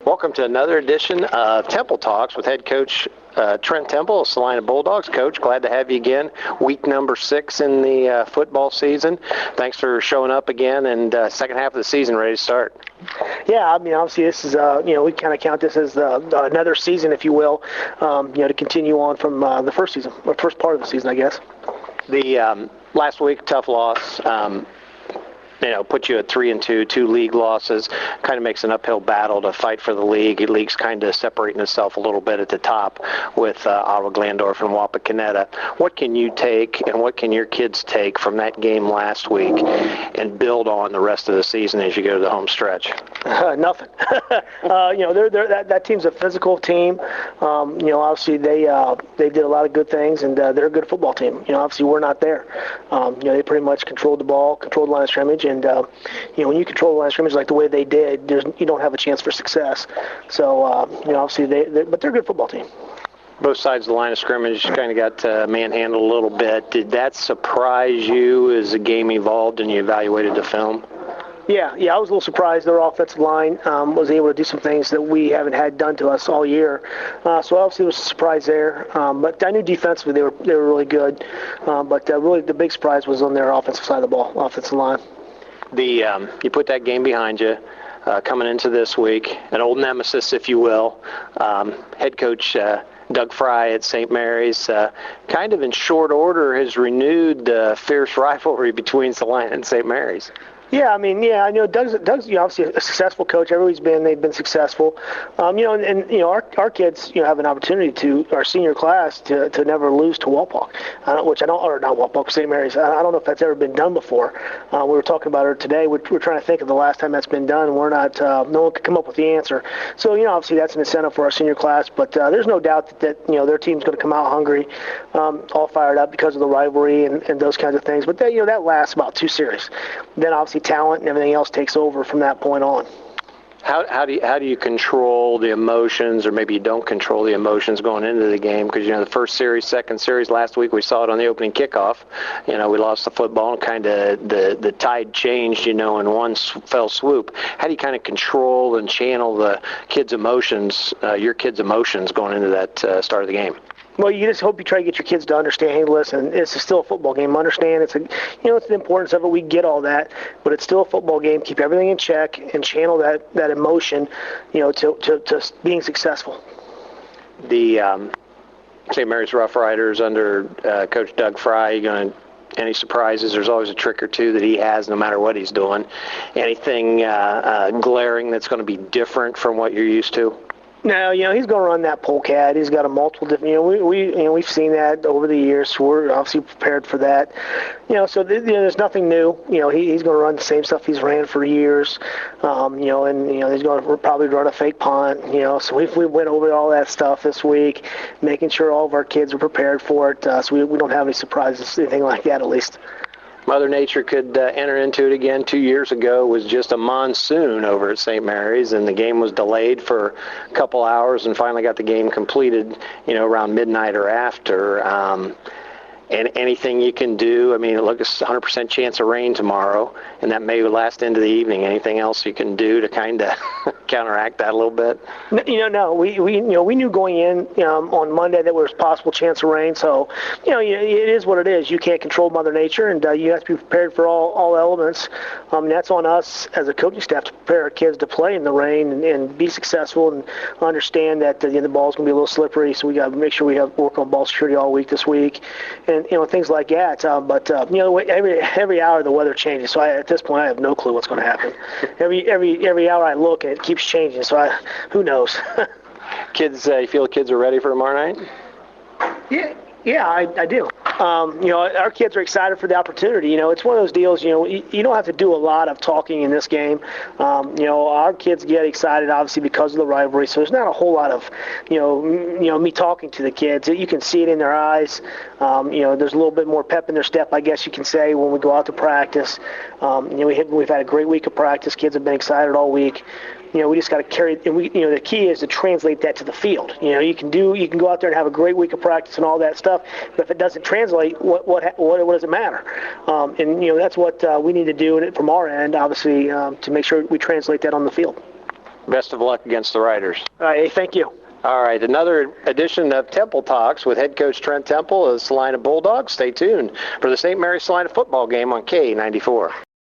Welcome to another edition of Temple Talks with head coach Trent Temple of Celina Bulldogs. Coach, glad to have you again. Week number 6 in the football season. Thanks for showing up again, and second half of the season ready to start. Yeah, I mean, obviously this is, we kind of count this as another season, if you will, to continue on from the first season, or first part of the season, I guess. The last week, tough loss. Put you at 3-2, 2 league losses. Kind of makes an uphill battle to fight for the league. The league's kind of separating itself a little bit at the top with Ottawa Glandorf and Wapakoneta. What can you take and what can your kids take from that game last week and build on the rest of the season as you go to the home stretch? Nothing. That team's a physical team. Obviously they did a lot of good things, and they're a good football team. Obviously we're not there. They pretty much controlled the ball, controlled the line of scrimmage. And, when you control the line of scrimmage like the way they did, you don't have a chance for success. So, obviously, but they're a good football team. Both sides of the line of scrimmage kind of got manhandled a little bit. Did that surprise you as the game evolved and you evaluated the film? Yeah, I was a little surprised their offensive line was able to do some things that we haven't had done to us all year. So obviously it was a surprise there. But I knew defensively they were really good. But really the big surprise was on their offensive side of the ball, offensive line. You put that game behind you, coming into this week, an old nemesis, if you will. Head coach Doug Fry at St. Mary's, kind of in short order, has renewed the fierce rivalry between Celina and St. Mary's. Yeah, I know Doug's obviously a successful coach. Everybody's they've been successful. Our kids, have an opportunity our senior class to never lose to Walpock, St. Mary's. I don't know if that's ever been done before. We were talking about it today. We're trying to think of the last time that's been done. We're not, no one could come up with the answer. So, obviously that's an incentive for our senior class, but there's no doubt that their team's going to come out hungry, all fired up because of the rivalry and those kinds of things. But that lasts about 2 series. Then obviously talent and everything else takes over from that point on. How do you control the emotions, or maybe you don't control the emotions going into the game? Because the first series, second series, last week we saw it on the opening kickoff. We lost the football and kind of the tide changed, in one fell swoop. How do you kind of control and channel the kids' emotions, your kids' emotions going into that start of the game? Well, you just hope you try to get your kids to understand, hey, listen, it's still a football game. Understand it's it's the importance of it. We get all that, but it's still a football game. Keep everything in check and channel that emotion, to being successful. The St. Mary's Rough Riders under Coach Doug Fry, any surprises? There's always a trick or two that he has no matter what he's doing. Anything glaring that's going to be different from what you're used to? No, he's going to run that polecat. He's got a multiple different. We've seen that over the years. So we're obviously prepared for that. So there's nothing new. He's going to run the same stuff he's ran for years. He's going to probably run a fake punt. So we went over all that stuff this week, making sure all of our kids are prepared for it. So we don't have any surprises, anything like that, at least. Mother Nature could enter into it again. 2 years ago was just a monsoon over at St. Mary's, and the game was delayed for a couple hours and finally got the game completed, around midnight or after. And anything you can do, look, it's a 100% chance of rain tomorrow, and that may last into the evening. Anything else you can do to kind of counteract that a little bit? No. We knew going in on Monday that there was possible chance of rain. So, it is what it is. You can't control Mother Nature, and you have to be prepared for all elements. That's on us as a coaching staff to prepare our kids to play in the rain and be successful and understand that the ball's going to be a little slippery. So we got to make sure we have work on ball security all week this week. And things like that. But every hour the weather changes. So at this point, I have no clue what's going to happen. Every hour I look, it keeps changing. So who knows? Kids, you feel the kids are ready for tomorrow night? Yeah, I do. Our kids are excited for the opportunity. It's one of those deals, you don't have to do a lot of talking in this game. Our kids get excited, obviously, because of the rivalry. So there's not a whole lot of, me talking to the kids. You can see it in their eyes. There's a little bit more pep in their step, I guess you can say, when we go out to practice. We've had a great week of practice. Kids have been excited all week. We just got to carry it, and the key is to translate that to the field. You can go out there and have a great week of practice and all that stuff, but if it doesn't translate, what does it matter? That's what we need to do from our end, obviously, to make sure we translate that on the field. Best of luck against the Riders. All right, hey, thank you. All right, another edition of Temple Talks with head coach Trent Temple of the Celina Bulldogs. Stay tuned for the St. Mary's Celina football game on K94.